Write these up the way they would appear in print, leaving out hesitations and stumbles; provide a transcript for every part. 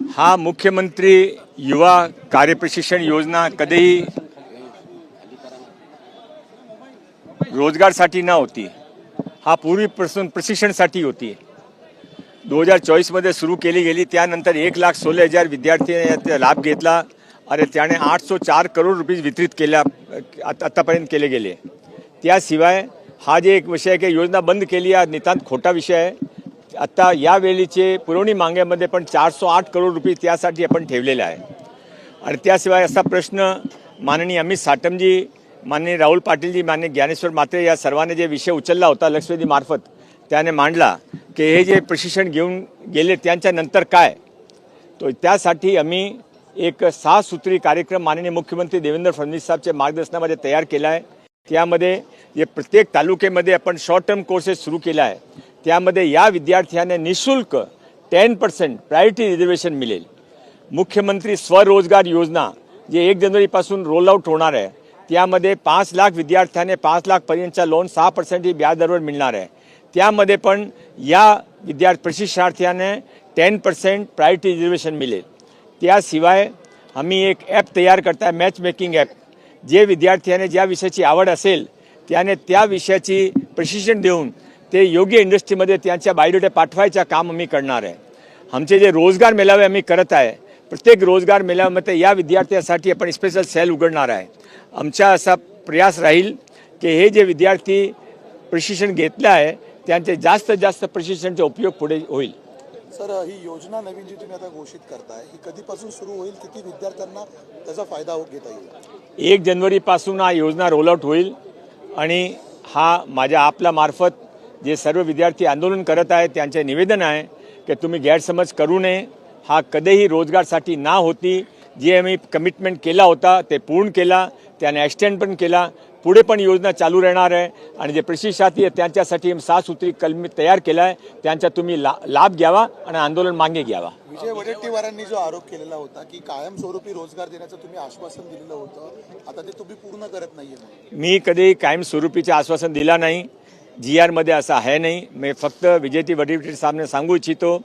हा मुख्यमंत्री युवा कार्यप्रशिक्षण योजना कधीही रोजगारसाठी न होती, हा पूर्वीपासून प्रशिक्षणासाठी होती। 2024 मध्ये सुरू केली गेली, त्यानंतर 1,16,000 विद्यार्थ्यांनी याचा लाभ घेतला आणि त्याने 804 करोड रुपये वितरित केल्या आतापर्यंत केले गेले। त्याशिवाय हा जे एक विषय आहे की योजना बंद केली, हा नितांत खोटा विषय आहे। आता यावेळीचे पुरवणी मागण्यामध्ये पण 408 करोड रुपये त्यासाठी आपण ठेवलेले आहे। आणि त्याशिवाय असा प्रश्न माननीय अमित साटमजी, माननीय राहुल पाटीलजी, माननीय ज्ञानेश्वर म्हात्रे या सर्वांनी जे विषय उचलला होता लक्षवेधी मार्फत, त्याने मांडला की हे जे प्रशिक्षण घेऊन गेले त्यांच्या नंतर काय, तो त्यासाठी आम्ही एक 6 सूत्री कार्यक्रम माननीय मुख्यमंत्री देवेंद्र फडणवीस साहेबच्या मार्गदर्शनामध्ये तयार केला आहे। त्यामध्ये जे प्रत्येक तालुक्यामध्ये आपण शॉर्ट टर्म कोर्सेस सुरू केला आहे, त्यामध्ये या विद्यार्थ्यांना निःशुल्क 10% प्रायोरिटी रिझर्वेशन मिळेल। मुख्यमंत्री स्वरोजगार योजना जे 1 जानेवारीपासून रोल आउट होणार आहे, त्यामध्ये 5 लाख विद्यार्थ्यांना 5 लाख पर्यंतचा लोन 6% ही व्याज दरावर मिळणार आहे। त्यामध्ये पण या प्रशिक्षणार्थ्यांना 10% प्रायोरिटी रिझर्वेशन मिळेल। त्याशिवाय आम्ही एक ॲप तयार करताय, मॅच मेकिंग ॲप। जे विद्यार्थ्यांना ज्या विषयाची आवड असेल त्याने त्या विषयाची प्रशिक्षण देऊन ते योग्य इंडस्ट्रीमध्ये त्यांच्या बायोडेटा पाठवायचं काम आम्ही करणार आहे। आमचे जे रोजगार मेळावे आम्ही करत आहे, प्रत्येक रोजगार मेळाव्यामध्ये या विद्यार्थ्यांसाठी आपण स्पेशल सेल उघडणार आहे। आमचा असा प्रयास राहील की हे जे विद्यार्थी प्रशिक्षण घेतले आहे त्यांचे जास्तीत जास्त प्रशिक्षणाचा उपयोग पुढे होईल। सर, ही योजना नवीन जी तुम्ही आता घोषित करताय, ही कधीपासून सुरू होईल, किती विद्यार्थ्यांना त्याचा फायदा घेता येईल? 1 जानेवारीपासून हा योजना रोल आउट होईल आणि हा माझ्या आपला मार्फत जे सर्व विद्यार्थी आंदोलन करत आहेत त्यांचे निवेदन आहे की तुम्ही गैरसमज करू नये। हा कधीही रोजगारसाठी ना होती, जे आम्ही कमिटमेंट केला होता ते पूर्ण केला, त्याने एक्सटेंड पण केला, पुढे पण योजना चालू राहणार आहे। आणि जे प्रशिक्षणार्थी आहेत त्यांच्यासाठी 6 सूत्री कलम तयार केला आहे, त्यांचा तुम्ही लाभ घ्यावा आणि आंदोलन मागे घ्यावा। विजय वडेट्टीवारांनी जो आरोप केलेला होता की कायमस्वरूपी रोजगार देण्याचं तुम्ही आश्वासन दिलेलं होतं, आता ते तुम्ही पूर्ण करत नाहीये। मी कधी कायमस्वरूपीचे आश्वासन दिला नाही, GR मध्ये असं आहे नाही। मी फक्त विजय वडेट्टीवार साहेबांना सांगू इच्छितो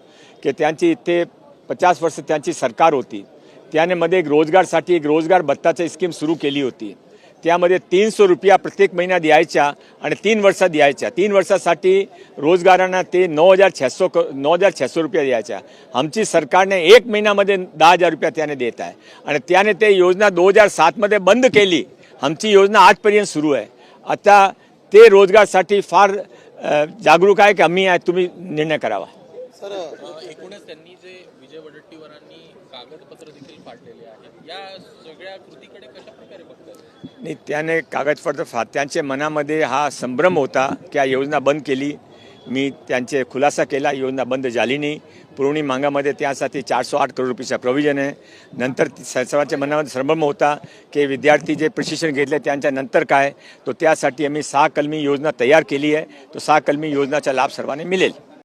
की त्यांची इथे 50 वर्ष त्यांची सरकार होती, त्याने मध्ये एक रोजगारसाठी एक रोजगार भत्ताची स्कीम सुरू केली होती। त्यामध्ये 300 रुपया प्रत्येक महिना द्यायच्या आणि 3 वर्षात द्यायच्या। 3 वर्षासाठी रोजगारांना ते 9,600 रुपया द्यायच्या। आमची सरकारने 1 महिन्यामध्ये 10,000 रुपया त्याने देत आहे आणि त्याने ते योजना 2007 मध्ये बंद केली। आमची योजना आजपर्यंत सुरू आहे। आता ते रोजगारसाठी फार जागरूक आहे की आम्ही आहे, तुम्ही निर्णय करावा। सर, एकूणच त्यांनी जे विजय वडेट्टीवारांनी कागदपत्र देखील फाडलेले आहेत, या सगळ्या कृतीकडे कशा प्रकारे बघतात? नाही, त्याने कागदपत्र त्यांच्या मनामध्ये हा संभ्रम होता की हा योजना बंद केली। मी त्यांचे खुलासा केला, योजना बंद झाली नाही। पुरवणी मागामध्ये त्यासाठी 408 करोड रुपयाचा प्रोव्हिजन आहे। नंतर सर्वांच्या मनामध्ये संभ्रम होता की विद्यार्थी जे प्रशिक्षण घेतले त्यांच्या नंतर काय, तो त्यासाठी आम्ही 6 कलमी योजना तयार केली आहे। तो 6 कलमी योजनाचा लाभ सर्वांना मिळेल।